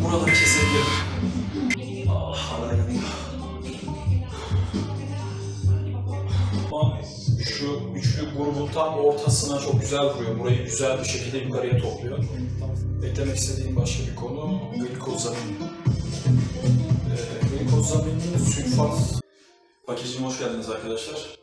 Buraları kesebilirim. Hala yanıyor. Ama şu üçlü grubun tam ortasına çok güzel vuruyor. Burayı güzel bir şekilde yukarıya topluyor. Eklemek istediğim başka bir konu glikozamin. Glikozaminin sülfat paketine hoş geldiniz arkadaşlar.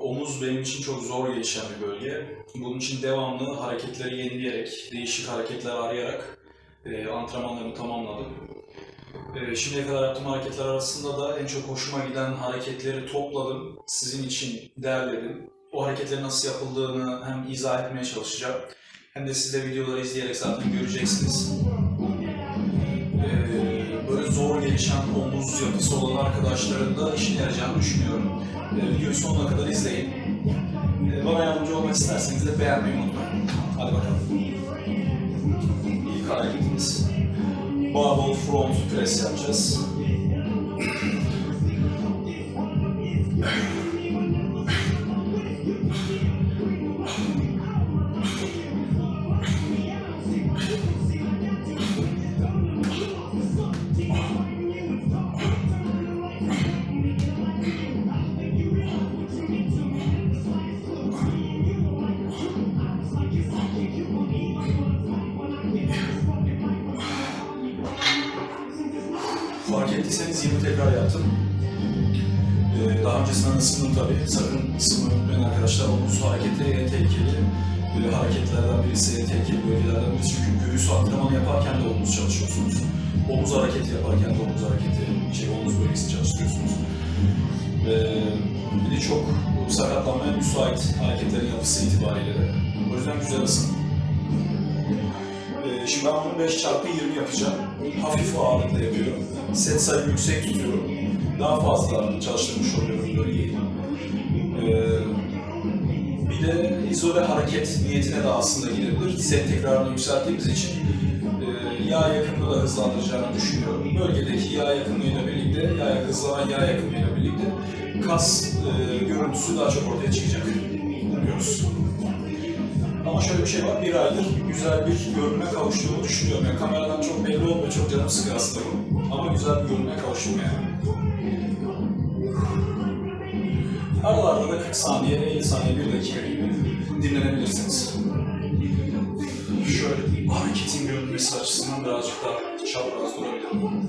Omuz benim için çok zor gelişen bir bölge. Bunun için devamlı hareketleri yenileyerek, değişik hareketler arayarak antrenmanlarımı tamamladım. Şimdiye kadar yaptığım hareketler arasında da en çok hoşuma giden hareketleri topladım, sizin için derledim. O hareketlerin nasıl yapıldığını hem izah etmeye çalışacağım, hem de siz de videoları izleyerek zaten göreceksiniz. Böyle zor gelişen omuz yapısı olan arkadaşların da işine yarayacağını düşünüyorum. Videoyu sonuna kadar izleyin. Bana yardımcı olmak isterseniz de beğenmeyi unutmayın. Hadi bakalım. İlk hareketimiz barbell front press yapacağız. Fark ettiyseniz 20 tekrar yaptım. Daha öncesinden ısındım tabii. Sakın ısınmayı unutmayın arkadaşlar. Omuz hareketi en tehlikeli hareketlerden birisi, en tehlikeli bölgelerden birisi. Çünkü göğüs antrenmanı yaparken de omuz çalışıyorsunuz. Omuz hareketi yaparken de omuz bölgesi çalıştırıyorsunuz. Bir de çok sakatlanmaya müsait hareketlerin yapısı itibariyle de. O yüzden güzel ısın. Şimdi ben bunu 5x20 yapacağım. Hafif ağırlıkla yapıyorum. Set sayımı yüksek tutuyorum. Daha fazla çalıştırmış oluyorum bölgeyi. Bir de izole hareket niyetine de aslında gidebilir. Set tekrarını yükselttiğimiz için yağ yakımını da hızlandıracağını düşünüyorum. Bölgedeki yağ yakımıyla birlikte, hızlanan yağ yakımıyla birlikte kas görüntüsü daha çok ortaya çıkacak. Umuyoruz. Ama şöyle bir şey var, bir aydır güzel bir görünüme kavuştuğumu düşünüyorum. Yani kameradan çok belli olmuyor, çok canım sıkıyor aslında bu. Ama güzel bir görünüme kavuştum yani. Aralarda da 40 saniye, 50 saniye, 1 dakika gibi dinlenebilirsiniz. Şöyle hareketin görünmesi açısından birazcık daha çapraz durabilirim.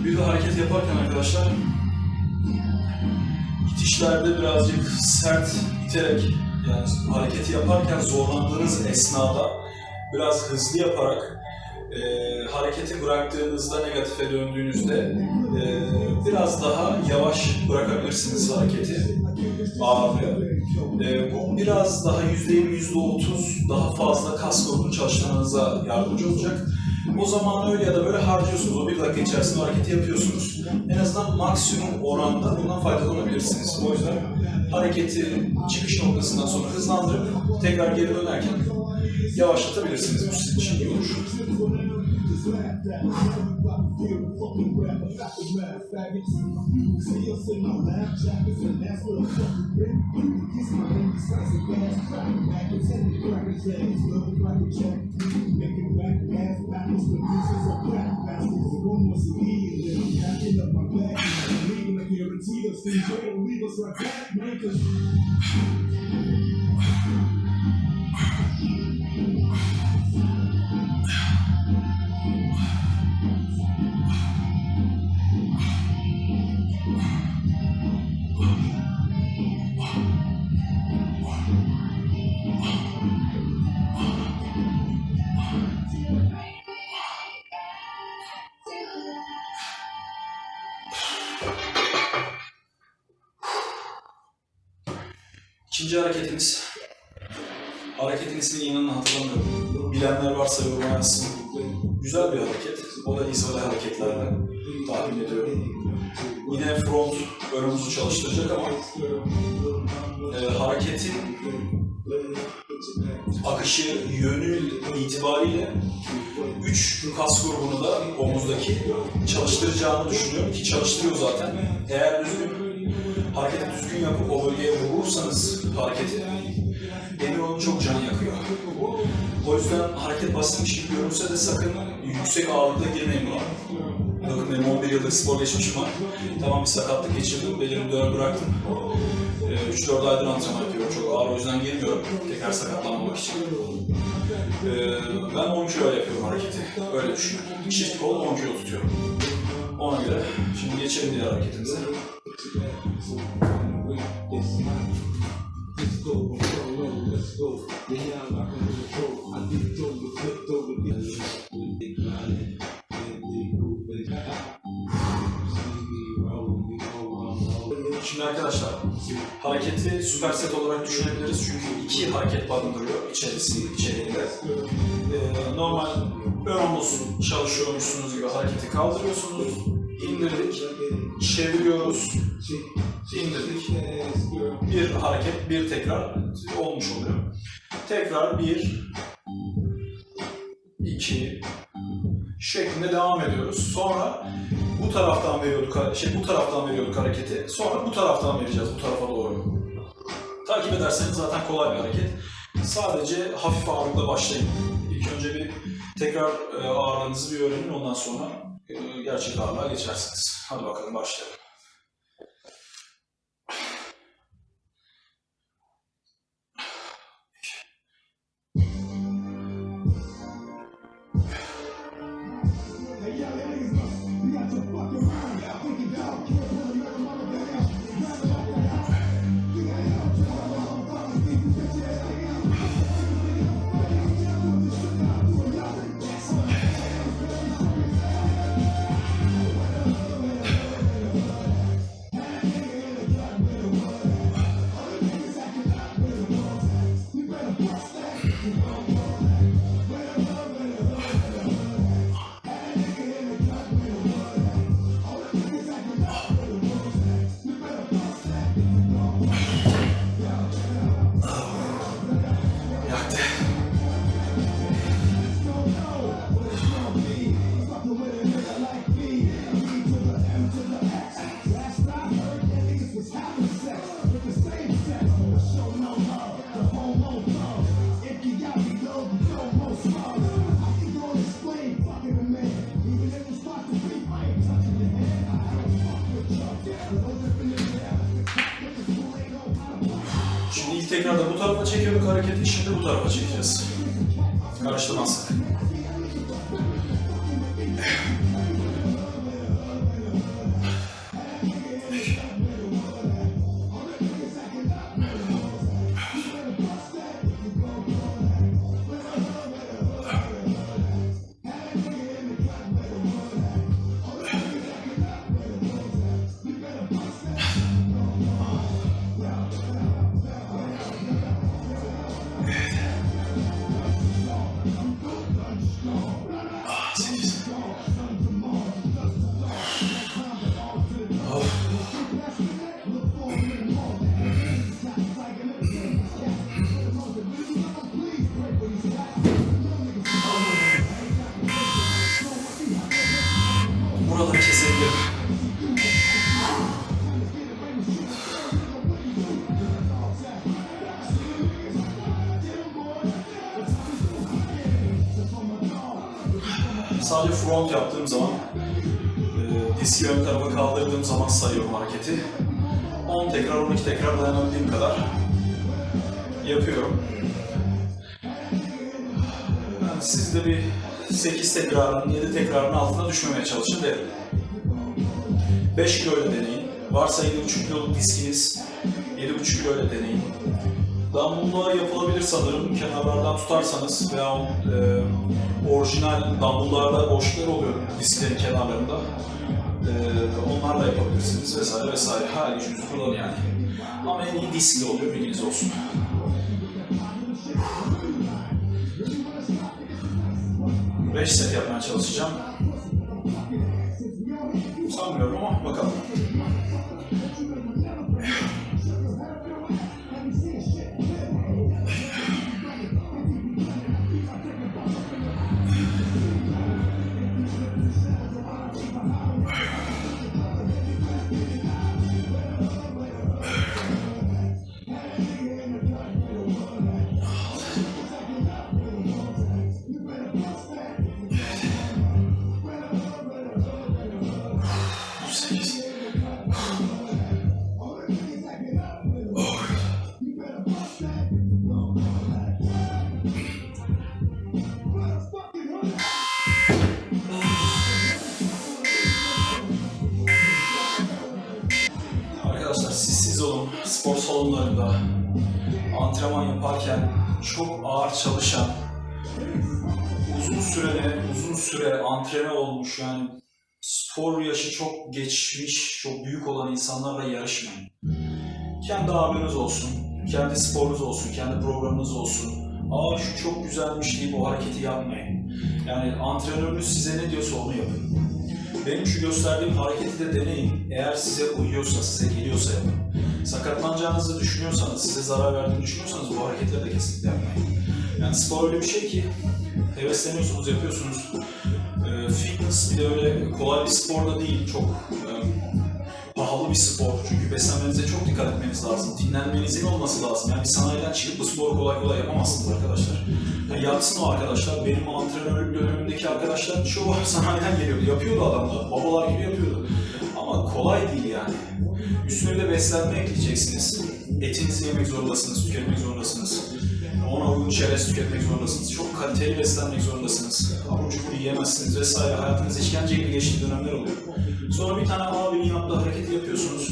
Bir de hareket yaparken arkadaşlar, itişlerde birazcık sert iterek, yani hareketi yaparken zorlandığınız esnada biraz hızlı yaparak hareketi bıraktığınızda, negatife döndüğünüzde biraz daha yavaş bırakabilirsiniz hareketi, ağırlığı. Bu biraz daha %20, %30 daha fazla kas grubunu çalıştırmanıza yardımcı olacak. O zaman öyle ya da böyle harcıyorsunuz. O 1 dakika içerisinde hareketi yapıyorsunuz. En azından maksimum oranda bundan faydalanabilirsiniz. O yüzden hareketi çıkış noktasından sonra hızlandırıp tekrar geri dönerken yavaşlatabilirsiniz. Bu sizin için iyi olur. İkinci hareketimiz Hareketin ismini inanın hatırlamıyorum. Bilenler varsa yoruma yazsın. Güzel bir hareket. O da izole hareketlerden tahmin ediyorum. Yine front önümüzü çalıştıracak ama hareketin akışı, yönü itibariyle 3 kas grubunu da omuzdaki çalıştıracağını düşünüyorum ki çalıştırıyor zaten. Eğer hareketi düzgün yapıp o bölgeye vurursanız hareketi, emin olun çok can yakıyor. O yüzden hareket basitmiş gibi görünse de sakın yüksek ağırlıkta girmeyin buna. Bakın benim 11 yıllık spor geçmişim var. Tamam, bir sakatlık geçirdim, belimi dönem bıraktım. 3-4 aydır antrenman yapıyorum, çok ağır, o yüzden girmiyorum tekrar sakatlanmamak için. Ben 10 kilo yapıyorum hareketi, öyle düşünüyorum. Çift kol 10 kilo tutuyorum. Ona göre, şimdi geçelim diğer hareketimize. Şimdi arkadaşlar, hareketi süperset olarak düşünebiliriz çünkü 2 hareket barındırıyor içeriğinde. Normal ön omuz çalışıyormuşsunuz gibi hareketi kaldırıyorsunuz, indirdik, çeviriyoruz, indirdik. Bir hareket, bir tekrar olmuş oluyor. Tekrar 1, 2 şeklinde devam ediyoruz. Sonra bu taraftan veriyorduk hareketi. Sonra bu taraftan vereceğiz, bu tarafa doğru. Takip ederseniz zaten kolay bir hareket. Sadece hafif ağırlıkla başlayın. İlk önce bir tekrar ağırlığınızı bir öğrenin, ondan sonra gerçek ağırlığa geçersiniz. Hadi bakalım, başlayalım. Şimdi ilk tekrar da bu tarafa çekiyorduk hareketi, şimdi bu tarafa çekeceğiz. Karıştırmazsak. Buraları kesebilirim. Sadece front yaptığım zaman, diski ön tarafa kaldırdığım zaman sayıyorum hareketi. 10 tekrar, 12 tekrar dayanabildiğim kadar yapıyorum. Siz de bir 8 tekrarın, 7 tekrarın altına düşmemeye çalışın derim. 5 kilo ile deneyin. Varsa 7,5 kiloluk diskiniz, 7,5 kilo ile deneyin. Dumbbell'lar yapılabilir sanırım. Kenarlardan tutarsanız veya orijinal dumbbell'larda boşluklar oluyor disklerin kenarlarında. Onlarla yapabilirsiniz vesaire vesaire. Her gücünüzü kullanın yani. Ama en iyi diskli oluyor, bilginiz olsun. 5 set yapmaya çalışacağım. Sanmıyorum ama bakalım. Arkadaşlar siz olun, spor salonlarında antrenman yaparken çok ağır çalışan, uzun süre antrene olmuş, yani spor yaşı çok geçmiş, çok büyük olan insanlarla yarışmayın. Kendi abiniz olsun, kendi sporunuz olsun, kendi programınız olsun. Aa şu çok güzelmiş deyip o hareketi yapmayın. Yani antrenörünüz size ne diyorsa onu yapın. Benim şu gösterdiğim hareketi de deneyin. Eğer size uyuyorsa, size geliyorsa yapın. Sakatlanacağınızı düşünüyorsanız, size zarar verdiğini düşünüyorsanız bu hareketleri de kesinlikle yapmayın. Yani spor öyle bir şey ki hevesleniyorsunuz, yapıyorsunuz. Fitness bir de öyle kolay bir spor da değil, çok pahalı bir spor. Çünkü beslenmenize çok dikkat etmeniz lazım. Dinlenmenizin olması lazım. Yani bir sanayiden çıkıp bu sporu kolay kolay yapamazsınız arkadaşlar. Yani yapsın o arkadaşlar. Benim antrenörlük dönemindeki arkadaşlar çoğu sanayiden geliyordu. Yapıyordu adamlar. Babalar gibi yapıyordu. Ama kolay değil yani. Üstüne bir de beslenme ekleyeceksiniz. Etinizi yemek zorundasınız, tüketmek zorundasınız. Ona uygun çerez tüketmek zorundasınız. Çok kaliteli beslenmek zorundasınız. Abur cubur yiyemezsiniz vesaire. Hayatınız işkence gibi geçtiği dönemler oluyor. Sonra bir tane abinin yaptığı hareketi yapıyorsunuz.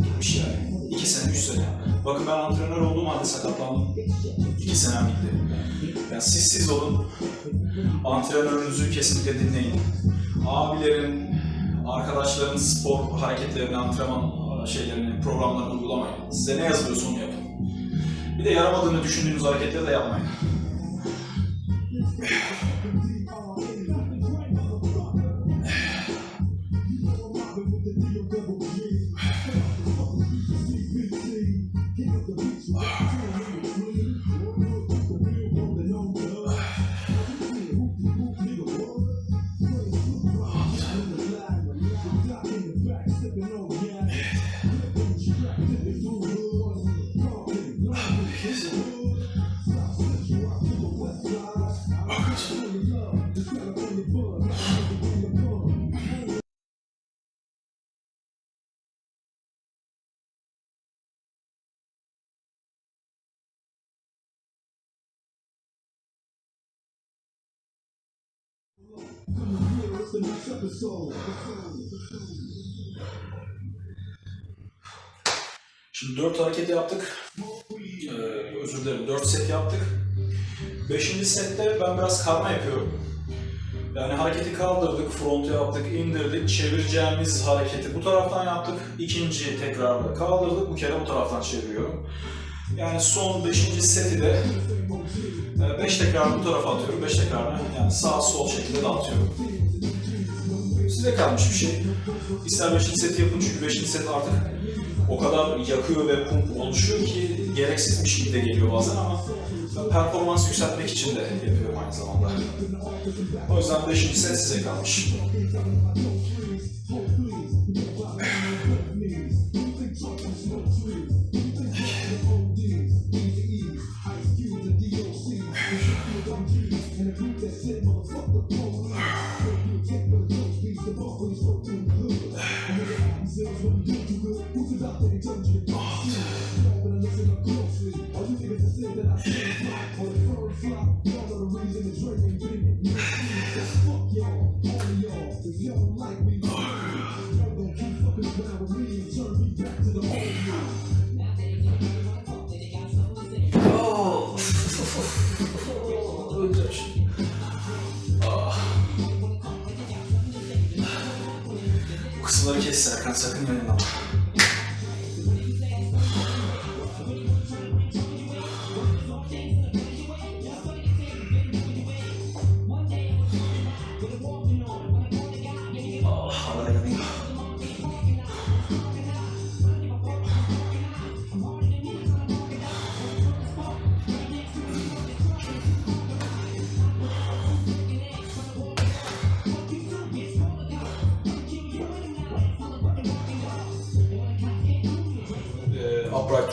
Gitmiş yani. 2 sene, 3 sene. Bakın ben antrenör olduğum halde sakatlandım. 2 senem gitti. Yani siz olun. Antrenörünüzü kesinlikle dinleyin. Abilerin, arkadaşların spor hareketlerini, antrenman şeylerini, programlarını uygulamayın. Size ne yazılıyorsa onu yapın. Bir de yaramadığını düşündüğünüz hareketleri de yapmayın. Şimdi 4 hareket yaptık. Özür dilerim, 4 set yaptık. 5. sette ben biraz karma yapıyorum. Yani hareketi kaldırdık, front yaptık, indirdik, çevireceğimiz hareketi bu taraftan yaptık. İkinci tekrarda kaldırdık, bu kere bu taraftan çeviriyorum. Yani son 5. seti de 5 tekrar bu tarafa atıyorum, 5 tekrar yani sağ sol şekilde dağıtıyorum. Size kalmış bir şey. İster 5. seti yapın çünkü 5. set artık o kadar yakıyor ve pump oluşuyor ki gereksizmiş gibi de geliyor bazen ama performans yükseltmek için de yapıyorum aynı zamanda. O yüzden 5. set size kalmış. Bu kısımları kes Serkan, sakın yayınlama.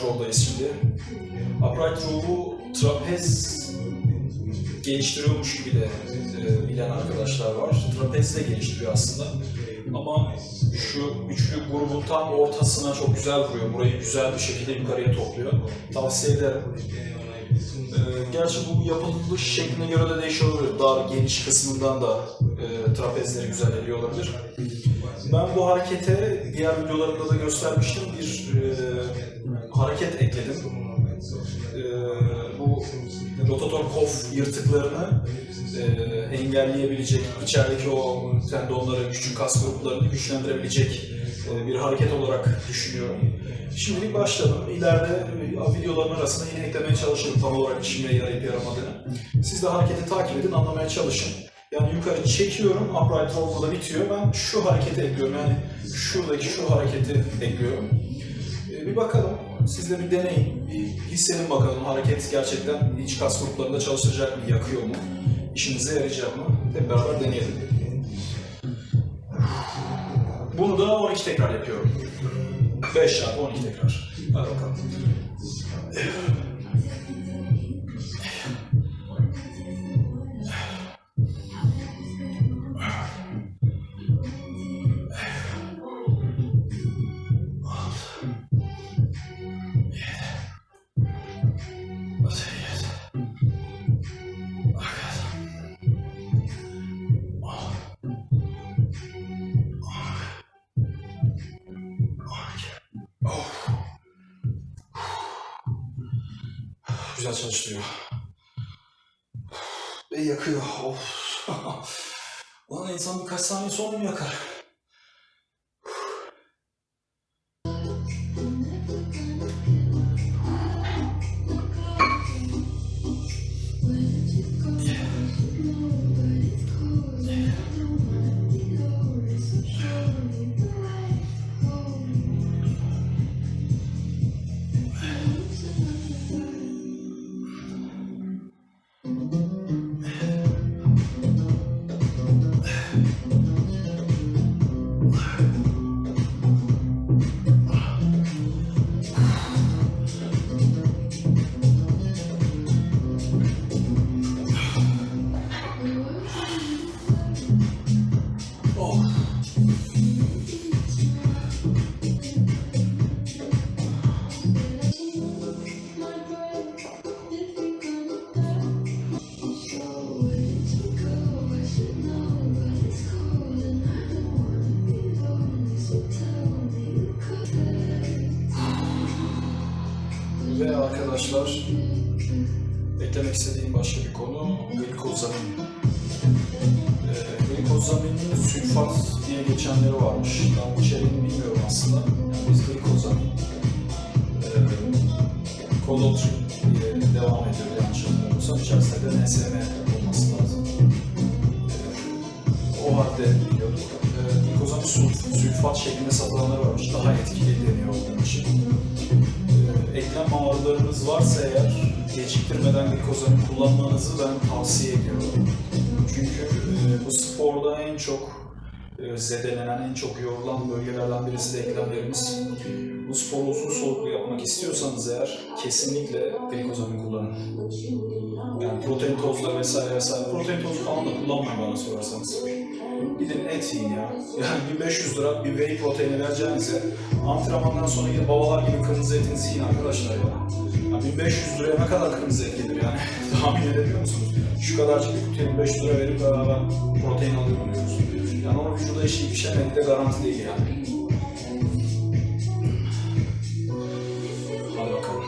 row'dayız şimdi. Upright row'u trapez geliştiriyormuş gibi de bilen arkadaşlar var. Trapez de geliştiriyor aslında. Ama şu üçlü grubun tam ortasına çok güzel vuruyor. Burayı güzel bir şekilde yukarıya topluyor. Tavsiye ederim. Gerçi bu yapılış şekline göre de değişiyor olabilir. Daha geniş kısmından da trapezleri güzel ediyor olabilir. Ben bu harekete diğer videolarımda da göstermiştim. Bir hareket ekledim. Bu rotator kof yırtıklarını engelleyebilecek, içerideki o tendonları, küçük kas gruplarını güçlendirebilecek bir hareket olarak düşünüyorum. Şimdilik başladım. İleride videoların arasında yine eklemeye çalışırım tam olarak işime yarayıp yaramadığını. Siz de hareketi takip edin, anlamaya çalışın. Yani yukarı çekiyorum, upright row burada bitiyor. Ben şu hareketi ekliyorum, yani şuradaki şu hareketi ekliyorum. Bir bakalım, siz de bir deneyin, bir hissedin bakalım hareket gerçekten iç kas gruplarında çalıştıracak mı, yakıyor mu, işinize yarayacak mı? Hep beraber deneyelim. Bunu da 12 tekrar yapıyorum. 5 çarpı 12 tekrar. Hadi bakalım. Güzel çalıştırıyor. Ve yakıyor. Of. Ulan insan birkaç saniye sonra mı yakar? Ve arkadaşlar, eklemek istediğim başka bir konu glikozamin. Glikozaminin sülfat diye geçenleri varmış. Ben bu içeriğini bilmiyorum aslında. Yani biz glikozamin, kolotrin diye devam ediyor yanlış hatırlamıyorsam. İçerisinde de NSM olması lazım. O halde biliyorduk. Glikozamin sülfat şeklinde satılanlar varmış. Daha etkili deniyor onun için. Eklem ağrılarınız varsa eğer geciktirmeden glikozamin kullanmanızı ben tavsiye ediyorum. Çünkü bu sporda en çok zedelenen, en çok yorulan bölgelerden birisi de eklemlerimiz. Bu sporu uzun soluklu yapmak istiyorsanız eğer kesinlikle glikozamin kullanın. Yani protein tozları vesaire vesaire. Protein tozu falan da kullanmayın bana sorarsanız. Gidin et yiyin ya. Yani 1500 lira bir whey proteini vereceğinize antrenmandan sonra gidin babalar gibi kırmızı etinizi yiyin arkadaşlar ya. Yani 1500 liraya ne kadar kırmızı et gelir yani? Tahmin edebiliyor musunuz? Şu kadarcık bir kutuya 1500 lira verip beraber protein alıyorum diyoruz. Yani onun vücuda işi pişemediği de garanti değil yani. Hadi bakalım.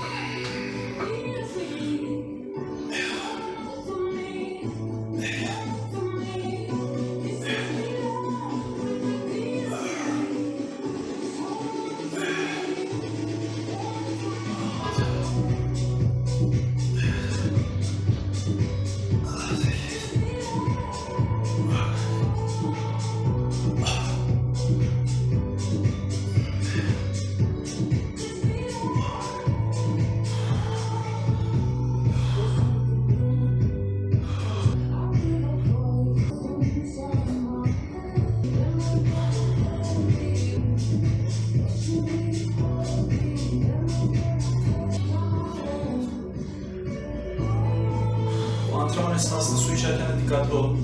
antrenman esnasında su içerken de dikkatli olun.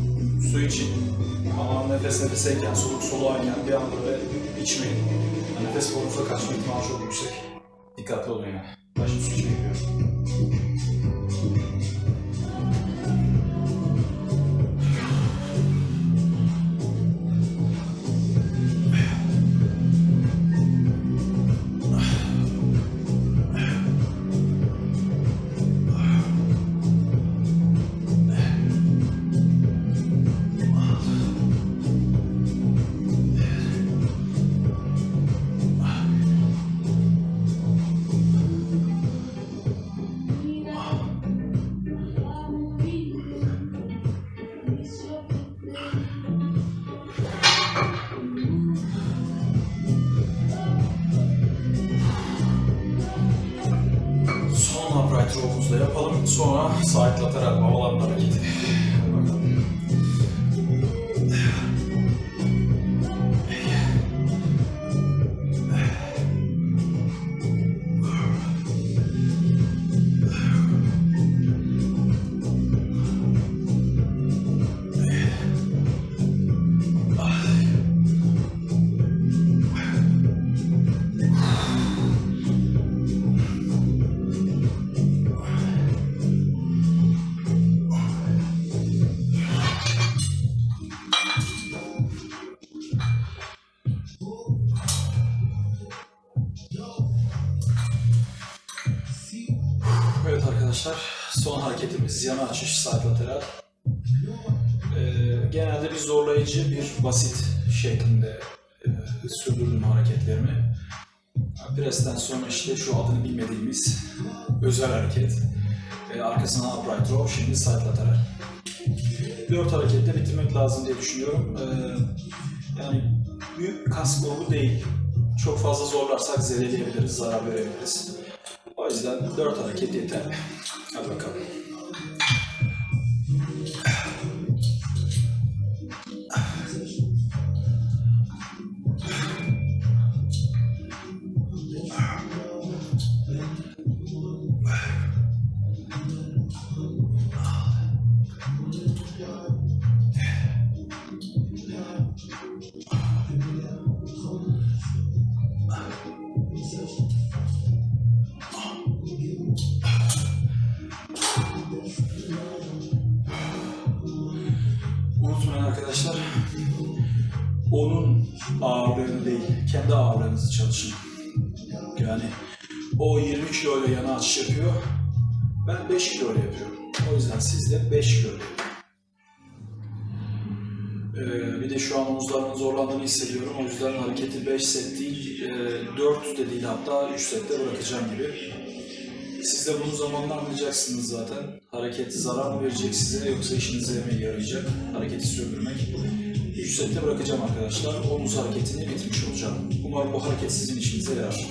Su için ama nefes nefeseyken, soluk soluğayken bir anda böyle içmeyin. Nefes borunuza kaçma ihtimali çok yüksek. Dikkatli olun yani. Ben şimdi su içmeye gidiyorum. Upright row'umuzu da yapalım. Sonra side lateral havalanma hareketi. Hadi bakalım. Evet arkadaşlar, son hareketimiz yana açış, side lateral. Genelde bir zorlayıcı, bir basit şeklinde sürdürdüm hareketlerimi. Press'ten sonra işte şu adını bilmediğimiz özel hareket. Arkasından upright row, şimdi side lateral. 4 hareketle bitirmek lazım diye düşünüyorum. Yani büyük kas grubu değil. Çok fazla zorlarsak zedeleyebiliriz, zarar verebiliriz. O yüzden 4 hareket yeterli. Hadi bakalım. Unutmayın arkadaşlar, onun ağırlığını değil, kendi ağırlığınızı çalışın. Yani o 20 kilo ile yana açış yapıyor, ben 5 kilo ile yapıyorum. O yüzden siz de 5 kilo ile yapın. Bir de şu an omuzlarımın zorlandığını hissediyorum. O yüzden hareketi 5 set değil, 4 de değil, hatta 3 sette bırakacağım gibi. Siz de bunu zamanla anlayacaksınız zaten. Hareket zarar mı verecek size yoksa işinize mi yarayacak hareketi sürdürmek. 3 sette bırakacağım arkadaşlar. Omuz hareketini bitirmiş olacağım. Umarım bu hareket sizin işinize yarar.